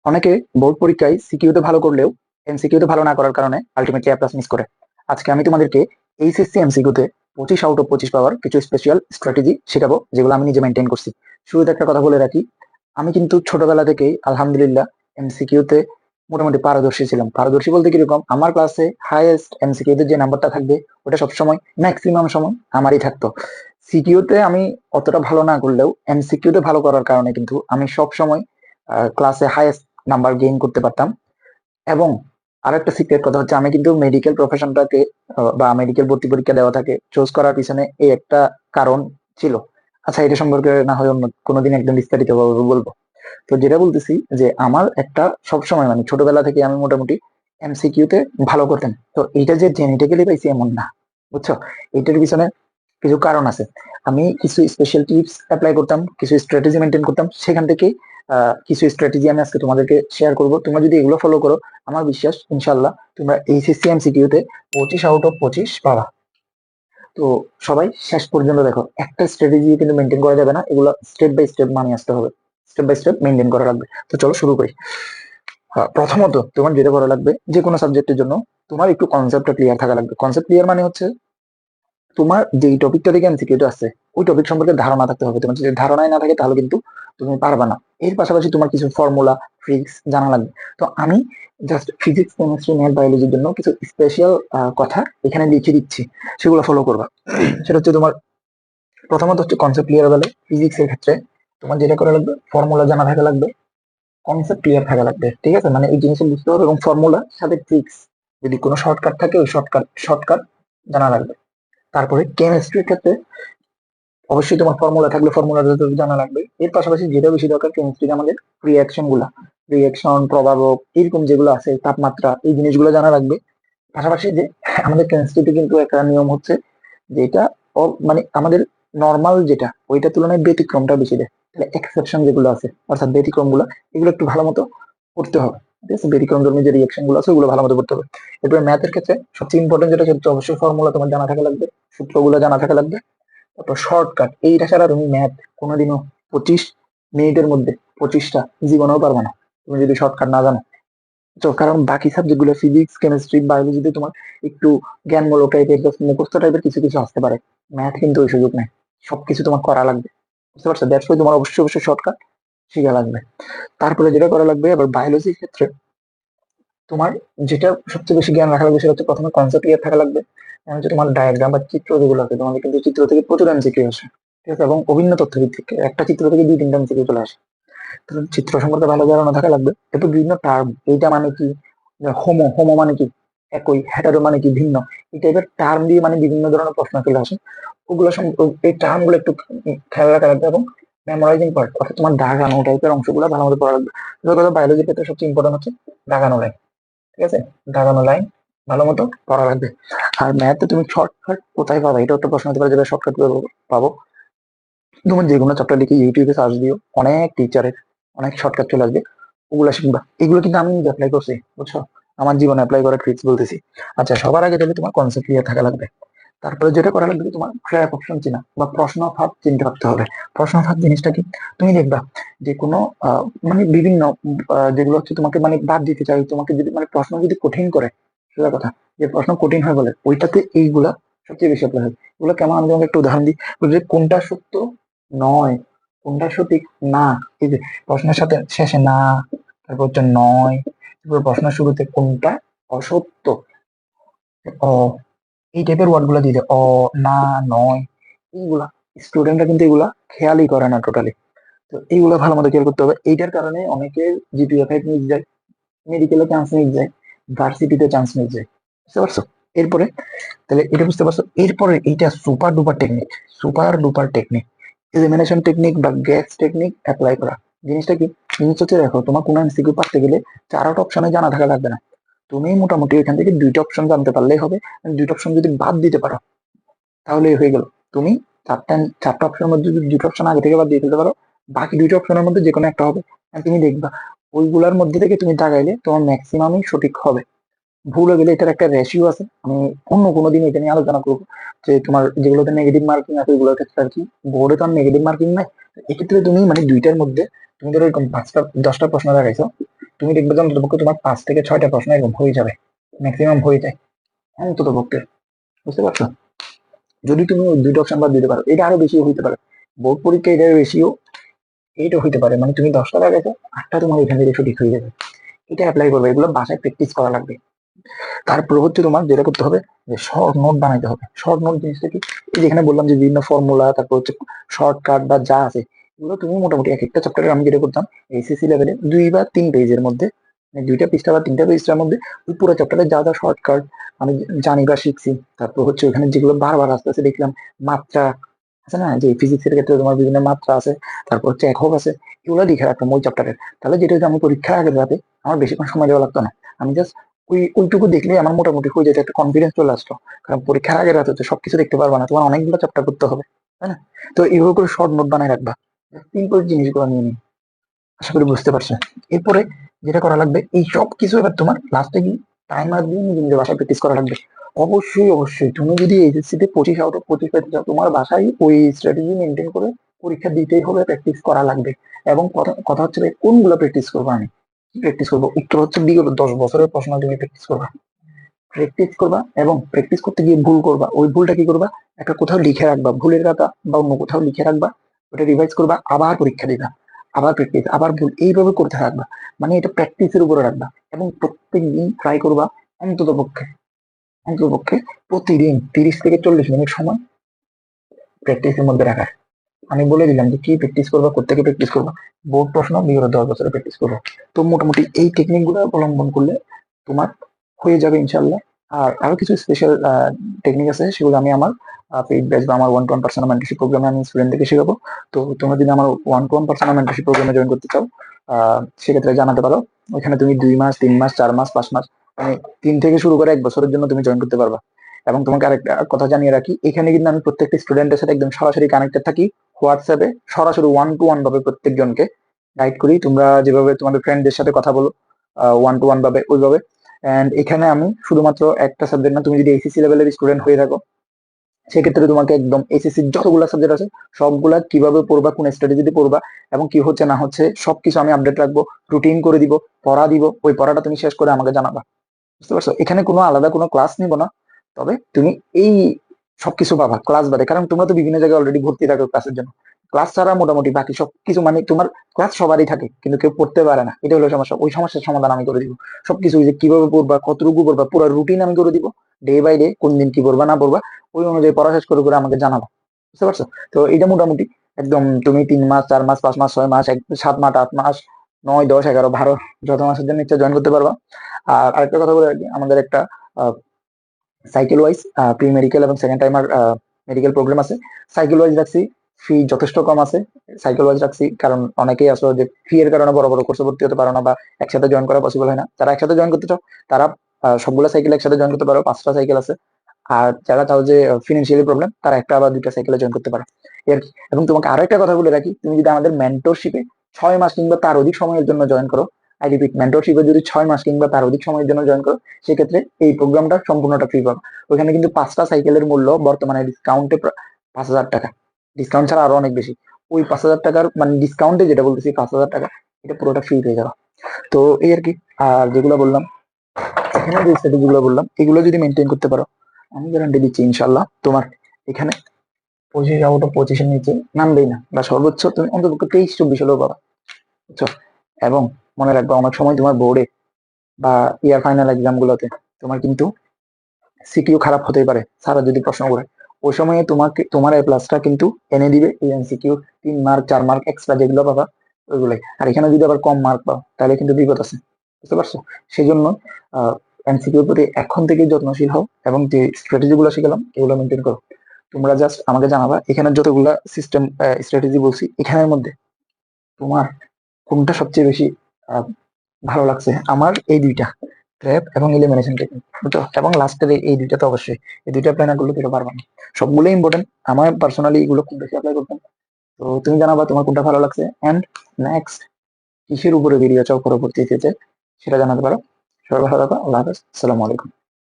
অনেকে বোর্ড পরীক্ষায় সিকিউতে ভালো করলেও এমসিকিউতে ভালো না করার কারণে আলটিমেটলি এ প্লাস মিস করে। আজকে আমি তোমাদেরকে এইচএসসি এমসিকিউতে 25 আউট অফ 25 পাওয়ার কিছু স্পেশাল স্ট্র্যাটেজি শেখাবো, যেগুলো আমি নিজে মেনটেন করছি। শুরুতে একটা কথা বলে রাখি, আমি কিন্তু ছোটবেলা থেকেই আলহামদুলিল্লাহ এমসিকিউতে মোটামুটি পারদর্শী ছিলাম। পারদর্শী বলতে কিরকম, আমার ক্লাসে হাইয়েস্ট এমসিকিউতে যে নাম্বারটা থাকবে ওটা সবসময় ম্যাক্সিমাম সময় আমারই থাকতো। সিকিউতে আমি অতটা ভালো না করলেও এমসিকিউতে ভালো করার কারণে কিন্তু আমি সব সময় ক্লাসে হাইয়েস্ট নাম্বার গেইন করতে পারতাম। এবং আরেকটা সিক্রেট কথা হচ্ছে, আমি কিন্তু মেডিকেল প্রফেশনটাকে বা মেডিকেল ভর্তি পরীক্ষা দেওয়া থাকে চুজ করার পিছনে এই একটা কারণ ছিল। আচ্ছা, এটা সম্পর্কে না হয় অন্য কোনোদিন একদম বিস্তারিত ভাবে বলবো। তো যেটা বলতেছি যে আমার একটা সবসময় মানে ছোটবেলা থেকে আমি মোটামুটি এমসিকিউতে ভালো করতাম। তো এইটা যে জেনেটিক্যালি পাইছি এমন না, বুঝছো? এটার পিছনে কিছু কারণ আছে। আমি কিছু স্পেশাল টিপস অ্যাপ্লাই করতাম, কিছু স্ট্র্যাটেজি মেনটেন করতাম, সেখান থেকে কিছু স্ট্র্যাটেজি আমি আজকে তোমাদেরকে শেয়ার করব। তোমরা যদি এগুলো ফলো করো, আমার বিশ্বাস ইনশাল্লাহ তোমরা এইচএসসি এমসিকিউতে 25 আউট অফ 25 পাবা। তো সবাই শেষ পর্যন্ত দেখো, একটা স্ট্র্যাটেজি কিন্তু মেনটেন করা যাবে না, এগুলো স্টেপ বাই স্টেপ মানিয়ে আসতে হবে, স্টেপ বাই স্টেপ মেনটেন করা লাগবে। তো চলো শুরু করি। প্রথমত তোমার যেটা করা লাগবে, যে কোনো সাবজেক্টের জন্য তোমার একটু কনসেপ্টটা ক্লিয়ার থাকা লাগবে। কনসেপ্ট ক্লিয়ার মানে হচ্ছে তোমার যেই টপিকটা থেকে এমসিকিউটা আছে ওই টপিক সম্পর্কে ধারণা থাকতে হবে। তোমার যদি ধারণাই না থাকে তাহলে কিন্তু তুমি পারবা না। এর পাশাপাশি তোমার কিছু ফর্মুলা, ট্রিক্স জানা লাগবে। তো আমি জাস্ট ফিজিক্স, কেমিস্ট্রি, ম্যাথ, বায়োলজির জন্য কিছু স্পেশাল কথা এখানে লিখে দিচ্ছি, সেগুলো ফলো করবা। সেটা হচ্ছে তোমার প্রথমত হচ্ছে কনসেপ্ট ক্লিয়ার হলে ফিজিক্স এর ক্ষেত্রে তোমার যেটা করা লাগবে, ফর্মুলা জানা থাকা লাগবে, কনসেপ্ট ক্লিয়ার থাকা লাগবে। ঠিক আছে, মানে এই জিনিসটা বুঝতে হবে, এবং ফর্মুলা সাথে ট্রিক্স, যদি কোনো শর্টকাট থাকে ওই শর্টকাট জানা লাগবে। তারপরে কেমিস্ট্রির ক্ষেত্রে অবশ্যই তোমার ফর্মুলা থাকলে ফর্মুলা জানা লাগবে। এর পাশাপাশি যেটা বেশি দরকার কেমিস্ট্রিতে আমাদের রিয়াকশন গুলা, রিয়াকশন প্রভাবক এরকম যেগুলো আছে, তাপমাত্রা, এই জিনিসগুলো জানা লাগবে। পাশাপাশি যে আমাদের কেমিস্ট্রিতে কিন্তু একটা নিয়ম হচ্ছে যেটা মানে আমাদের নর্মাল যেটা ওইটার তুলনায় ব্যতিক্রমটা বেশি দেয়। তাহলে এক্সেপশন যেগুলো আছে অর্থাৎ ব্যতিক্রম গুলো, এগুলো একটু ভালো মতো করতে হবে। ঠিক আছে, ব্যতিক্রম ধর্মী যে রিয়াকশন গুলো আছে ওগুলো ভালো মতো করতে হবে। এরপরে ম্যাথের ক্ষেত্রে সবচেয়ে ইম্পর্টেন্ট যেটা হচ্ছে অবশ্যই ফর্মুলা তোমার জানা থাকা লাগবে, সূত্রগুলো জানা থাকা লাগবে। তারপর শর্টকাট, এইটা ছাড়া তুমি ম্যাথ কোনোদিনও 25 মিনিটের মধ্যে 25টা জীবনেও পারবে না তুমি যদি শর্টকাট না জানো। তো কারণ বাকি সাবজেক্ট গুলো ফিজিক্স, কেমিস্ট্রি, বায়োলজিতে তোমার একটু জ্ঞানমূলক টাইপের, মুখস্থ টাইপের কিছু কিছু আসতে পারে। ম্যাথ কিন্তু ওই সুযোগ নেই, সবকিছু তোমার করা লাগবে। বুঝতে পারছো? দ্যাটস ওয়াই তোমার অবশ্যই অবশ্যই শর্টকাট শিখা লাগবে। তারপরে যেটা করা লাগবে আবার বায়োলজির ক্ষেত্রে, তোমার যেটা সবচেয়ে বেশি জ্ঞান রাখা লাগবে সেটা হচ্ছে প্রথমে কনসেপ্ট ক্লিয়ার থাকা লাগবে। মানে হচ্ছে তোমার ডায়াগ্রাম বা চিত্র যেগুলো আছে, তোমাদের কিন্তু চিত্র থেকে প্রচুর এমসিকিউ আসে। ঠিক আছে, এবং অভিন্ন তথ্য ভিত্তিক একটা চিত্র থেকে 2-3টা এমসিকিউ চলে আসে। তাহলে চিত্র সম্পর্কে ভালো ধারণা থাকা লাগবে। এরপর বিভিন্ন টার্ম, এইটা মানে কি, হোমো হোমো মানে কি, একই, হ্যাটারো মানে কি ভিন্ন, এই টাইপের টার্ম দিয়ে মানে বিভিন্ন ধরনের প্রশ্ন চলে আসে। ওগুলো এই টার্ম গুলো একটু খেয়াল রাখা লাগবে। এবং মেমোরাইজিং পার্ট অর্থাৎ তোমার দাগানো টাইপের অংশগুলো ভালো মতো পড়া লাগবে। বায়োলজির ক্ষেত্রে সবচেয়ে ইম্পর্টেন্ট হচ্ছে দাগানো লাইন। ঠিক আছে, দাগানো লাইন ভালো মতো পড়া লাগবে। আর ম্যাথে তুমি শর্টকাট কোথায় পাবে, এটা একটা প্রশ্ন হতে পারে, যেটা শর্টকাট পাবো। তোমার যে কোনো চ্যাপ্টার লিখে ইউটিউবে সার্চ দিও, অনেক টিচারের অনেক শর্টকাট চলে আসবে, ওগুলো শিখবা। এগুলো কিন্তু আমি অ্যাপ্লাই করছি, বুঝছো? আমার জীবনে অ্যাপ্লাই করা ট্রিক্স বলতেছি। আচ্ছা, সবার আগে তাহলে তোমার কনসেপ্ট ক্লিয়ার থাকা লাগবে। তারপরে যেটা করা লাগবে, তোমার ট্র্যাক অপশন চিনা বা প্রশ্ন ফাঁদ চিনতে রাখতে হবে। প্রশ্ন ফাঁদ জিনিসটা কি, তুমি দেখবা যে কোনো মানে বিভিন্ন যেগুলো হচ্ছে তোমাকে মানে বাদ দিতে চাই, তোমাকে যদি মানে প্রশ্ন যদি কঠিন করে, সেটা কথা, যে প্রশ্ন কঠিন হয় বলে ওইটাতে এইগুলা সবচেয়ে বেশি অ্যাপ্লাই হয়। এগুলো কেমন, আমি তোমাকে একটা উদাহরণ দিই। যে কোনটা সত্য নয়, কোনটা সঠিক না, এই যে প্রশ্নের সাথে শেষে না, তারপর হচ্ছে নয়, তারপর প্রশ্নের শুরুতে কোনটা অসত্য, অ, এই টাইপের ওয়ার্ড গুলা দিয়ে দেয়, অ, না, নয়, এইগুলা স্টুডেন্টরা কিন্তু এগুলা খেয়ালই করে না টোটালি। তো এইগুলা ভালো মতো খেয়াল করতে হবে। এইটার কারণে অনেকের জিপিএ 5 মিস যায়, মেডিকেলে চান্স মিস যায়, ভার্সিটিতে চান্স মিস যায়। বুঝতে পারছো? এরপরে তাহলে এটা বুঝতে পারছো, এরপরে এইটা super duper technique, elimination technique বা গ্যাস টেকনিক অ্যাপ্লাই করা। জিনিসটা কি, জিনিস হচ্ছে দেখো, তোমার কোনো এমসিকিউ পারতে গেলে 4টা অপশনে জানা থাকা লাগবে না। তুমি মোটামুটি এখান থেকে 2টা অপশন জানতে পারলেই হবে। 2টা অপশন যদি বাদ দিতে পারো তাহলেই হয়ে গেল। তুমি 4টা অপশনের মধ্যে যদি 2টা অপশন আগে থেকে বাদ দিয়ে ফেলতে পারো, বাকি 2টা অপশনের মধ্যে যে কোনো একটা হবে। আর তুমি দেখবা ওইগুলার মধ্যে থেকে তুমি তাকাইলে তোমার ম্যাক্সিমামই সঠিক হবে। ভুল হয়ে গেলে এটার একটা রেশিও আছে, আমি অন্য কোনো দিন এটা নিয়ে আলোচনা করবো, যে তোমার যেগুলোতে নেগেটিভ মার্কিং আছে ওইগুলোর ক্ষেত্রে আর কি। বোর্ডে তো আর নেগেটিভ মার্কিং নাই, এক্ষেত্রে তুমি মানে 2টার মধ্যে তুমি ধরো এরকম 5টা 10টা প্রশ্ন দেখাইছো, তুমি দেখবে যে অন্ততপক্ষে তোমার 5 থেকে 6টা প্রশ্ন এরকম হয়ে যাবে, ম্যাক্সিমাম হয়ে যায় অন্ততপক্ষে। বুঝতে পারছো? যদি তুমি ওই 2টা অপশন বাদ দিতে পারো, এটা আরো বেশি হইতে পারে। বোর্ড পরীক্ষা এটার রেশিও এইটা হইতে পারে, মানে তুমি 10টা লাগাইছো, 8টা তোমার এখান থেকে সঠিক হয়ে যাবে। এটা অ্যাপ্লাই করবে, এগুলো বাসায় প্র্যাকটিস করা লাগবে। তারপর হচ্ছে তোমার যেটা করতে হবে যে শর্ট নোট বানাইতে হবে। শর্ট নোট জিনিসটা কি, এই যেখানে বললাম যে বিভিন্ন ফর্মুলা, তারপর হচ্ছে শর্টকাট বা যা আছে, এগুলো তুমি মোটামুটি এক একটা চ্যাপ্টারে আমি যেটা করতাম এইচএসসি লেভেলে 2 বা 3 পেজের মধ্যে, মানে 2টা পৃষ্ঠা বা 3টা পৃষ্ঠার মধ্যে ওই পুরো চ্যাপ্টারে যা যা শর্টকাট আমি জানি বা শিখছি, তারপর হচ্ছে ওখানে যেগুলো বারবার আস্তে আস্তে দেখলাম, মাত্রা আছে না, যে ফিজিক্সের ক্ষেত্রে তোমার বিভিন্ন মাত্রা আছে, তারপর হচ্ছে একক আছে, এগুলো লিখে রাখতাম ওই চ্যাপ্টারের। তাহলে যেটা হচ্ছে আমি পরীক্ষার আগে রাতে আমার বেশিক্ষণ সময় দেওয়া লাগতো না, আমি জাস্ট ওইটুকু দেখলে আমার মোটামুটি হয়ে যেত, একটা কনফিডেন্স চলে আসতো। কারণ পরীক্ষার আগের রাতে তো সবকিছু দেখতে পারবা না, তোমার অনেকগুলো চ্যাপ্টার করতে হবে, তাই না? তো এইভাবে করে শর্ট নোট বানায় রাখবা, সিম্পল জিনিসগুলো নিয়ে নিই। আশা করি বুঝতে পারছো। এরপরে যেটা করা লাগবে, এই সব কিছু এবার তোমার লাস্টে কি টাইমার দিয়ে নিজে নিজে বাসায় প্র্যাকটিস করা লাগবে। অবশ্যই অবশ্যই তুমি যদি এইচএসসি তে 25 আউট অফ 25 পেতে চাও, তোমার বাসায় ওই স্ট্র্যাটেজি মেনটেন করে পরীক্ষা দিতেই হবে, প্র্যাকটিস করা লাগবে। এবং কথা কথা হচ্ছে ভাই, কোনগুলো প্র্যাকটিস করবো আমি, কি প্র্যাকটিস করবো? উত্তর হচ্ছে বিগত 10 বছরের প্রশ্ন তুমি প্র্যাকটিস করবা। প্র্যাকটিস করবা এবং প্র্যাকটিস করতে গিয়ে ভুল করবা, ওই ভুলটা কি করবা, একটা কোথাও লিখে রাখবা, ভুলের খাতা বা অন্য কোথাও লিখে রাখবা, ওটা রিভাইজ করবা, আবার পরীক্ষা দিবা, আবার প্র্যাকটিস, আবার ভুল, এইভাবে করতে থাকবা। মানে এটা প্র্যাকটিসের উপরে রাখবা এবং প্রত্যেক দিন ট্রাই করবা অন্তত পক্ষে অন্তত পক্ষে প্রতিদিন 30 থেকে 40 মিনিট সময় প্র্যাকটিসের মধ্যে রাখার। আমি বলে দিলাম যে কি প্র্যাকটিস করবা, কোথেকে প্র্যাকটিস করবা, বোর্ড প্রশ্ন বিগত 10 বছরে প্র্যাকটিস করবো। তো মোটামুটি এই টেকনিক গুলো অবলম্বন করলে তোমার হয়ে যাবে ইনশাল্লাহ। আর আরো কিছু স্পেশাল টেকনিক আছে, সেগুলো আমি আমার পেইড ব্যাচ বা আমার 1-to-1 পার্সোনাল মেন্টরশিপ প্রোগ্রামে আমি স্টুডেন্টদেরকে শেখাবো। তো তোমরা যদি আমার 1-to-1 পার্সোনাল মেন্টরশিপ প্রোগ্রামে জয়েন করতে চাও, সেক্ষেত্রে জানাতে পারো। ওইখানে তুমি 2 মাস, 3 মাস, 4 মাস, 5 মাস, মানে 3 থেকে শুরু করে 1 বছরের জন্য তুমি জয়েন করতে পারবা। এবং তোমাকে আরেকটা কথা জানিয়ে রাখি, এখানে কিন্তু আমি প্রত্যেকটা স্টুডেন্টের সাথে একদম সরাসরি কানেক্টেড থাকি, হোয়াটসঅ্যাপে সরাসরি 1-to-1 ভাবে প্রত্যেকজনকে গাইড করি। তোমরা যেভাবে তোমাদের ফ্রেন্ডদের সাথে কথা বলো 1-to-1 ভাবে, ওইভাবে। এন্ড এখানে আমি শুধুমাত্র একটা সাবজেক্ট না, তুমি যদি এইচএসসি লেভেলের স্টুডেন্ট হয়ে থাকো, সেক্ষেত্রে তোমাকে একদম এইচএসসির যতগুলো সাবজেক্ট আছে সবগুলা কিভাবে পড়বা, কোন স্ট্র্যাটেজিতে পড়বা এবং কি হচ্ছে না হচ্ছে সবকিছু আমি আপডেট রাখবো, রুটিন করে দিব, পড়া দিব, ওই পড়াটা তুমি শেষ করে আমাকে জানাবা। বুঝতে পারছো? এখানে কোনো আলাদা কোনো ক্লাস নিব না, তবে তুমি এই সবকিছু পাবা ক্লাস বাদে, কারণ তোমরা তো বিভিন্ন জায়গায় অলরেডি ভর্তি থাকো ক্লাসের জন্য। ক্লাস ছাড়া মোটামুটি বাকি সবকিছু, মানে তোমার ক্লাস সবারই থাকে কিন্তু কেউ পড়তে পারে না, এটা হলো সমস্যা। ওই সমস্যার সমাধান আমি করে দিব। সবকিছু যে কিভাবে পড়বা, কতটুকু পড়বা, পুরো রুটিন আমি করে দিব, ডে বাই ডে কোন দিন কি পড়বা না পড়বা, ওই অনুযায়ী পড়া শেষ করে করে আমাকে জানাবা। বুঝতে পারছো? তো এটা মোটামুটি একদম তুমি 3 মাস, 4 মাস, 5 মাস, 6 মাস, 7 মাস, 8 মাস, 9, 10, 11, 12 যত মাসের জন্য ইচ্ছা জয়েন করতে পারবা। আর আরেকটা কথা বলে রাখি, আমাদের একটা সাইকেল ওয়াইজ প্রি মেডিকেল এবং সেকেন্ড টাইমার মেডিকেল প্রোগ্রাম আছে। সাইকেল ওয়াইজ রাখছি, ফি যথেষ্ট কম আছে। সাইকেল ওয়াইজ রাখছি কারণ অনেকেই আসলে যে ফি এর কারণে বড় বড় কোর্সে ভর্তি হতে পারো না বা একসাথে জয়েন করা পসিবল হয় না। যারা একসাথে জয়েন করতে চাও তারা সবগুলো সাইকেল একসাথে জয়েন করতে পারো, 5টা সাইকেল আছে। আর যারা চাও যে ফিনান্সিয়ালি প্রবলেম, তারা একটা বা 2টা সাইকেলে জয়েন করতে পারো এর কি। এবং তোমাকে আরো একটা কথা বলে রাখি, তুমি যদি আমাদের মেন্টরশিপে 6 মাস কিংবা তার অধিক সময়ের জন্য জয়েন করো, আই রিপিট, মেন্টরশিপে যদি 6 মাস কিংবা তার অধিক সময়ের জন্য জয়েন করো, সেক্ষেত্রে এই প্রোগ্রামটা সম্পূর্ণটা ফ্রি পাবে। ওইখানে কিন্তু 5টা সাইকেলের মূল্য বর্তমানে ডিসকাউন্টে 5,000 টাকা, ডিসকাউন্ট ছাড়া আরো অনেক বেশি। ওই 5,000 টাকার মানে ডিসকাউন্টে যেটা বলতেছি 5,000 টাকা, এটা পুরোটা ফ্রি পেয়ে যাবে। তো এই আর কি। আর যেগুলো বললাম, এখানে যে স্ট্র্যাটেজি গুলো বললাম, এগুলো যদি মেনটেন করতে পারো, আমি গ্যারান্টি দিচ্ছি ইনশাল্লাহ তোমার এখানে 25 আউট অফ 25-এর নিচে নামবেই না, বা সর্বোচ্চ তুমি অন্তত 23-24 হলেও পাবা। বুঝছো? এবং মনে রাখবা, অনেক সময় তোমার বোর্ডে বা ইয়ার ফাইনাল এক্সাম গুলোতে তোমার কিন্তু সিকিউ খারাপ হতেই পারে, স্যার যদি প্রশ্ন করে, ওই সময়ে তোমাকে তোমার এ প্লাসটা কিন্তু এনে দিবে এই এমসিকিউ 3 মার্ক 4 মার্ক এক্সট্রা যেগুলো পাবা ওইগুলোই। আর এখানে যদি আবার কম মার্ক পাও তাহলে কিন্তু বিপদ আছে। বুঝতে পারছো? সেই জন্য এমসিকিউর প্রতি এখন থেকেই যত্নশীল হও এবং যে স্ট্র্যাটেজি গুলো শিখালাম এগুলো মেনটেন করো। তোমরা জাস্ট আমাকে জানাবা এখানে যতগুলা সিস্টেম স্ট্র্যাটেজি বলছি, এখানের মধ্যে তোমার কোনটা সবচেয়ে বেশি আহ, ভালো লাগছে। আমার এই দুইটা, ট্র্যাপ এবং ইলিমিনেশন টেকনিক, বুঝছো? এবং লাস্টের এই দুইটা তো অবশ্যই, এই দুইটা অ্যাপ্লাই না করলে তুমি পারবা না। সবগুলো ইম্পর্টেন্ট, আমার পার্সোনালি এগুলো খুব বেশি অ্যাপ্লাই করতাম। তো তুমি জানাবা তোমার কোনটা ভালো লাগছে, এন্ড নেক্সট কিসের উপরে ভিডিও চাও পরবর্তীতে, সেটা জানাতে পারো। সবাই ভালো থাকো, আল্লাহ হাফেজ, আসসালামু আলাইকুম।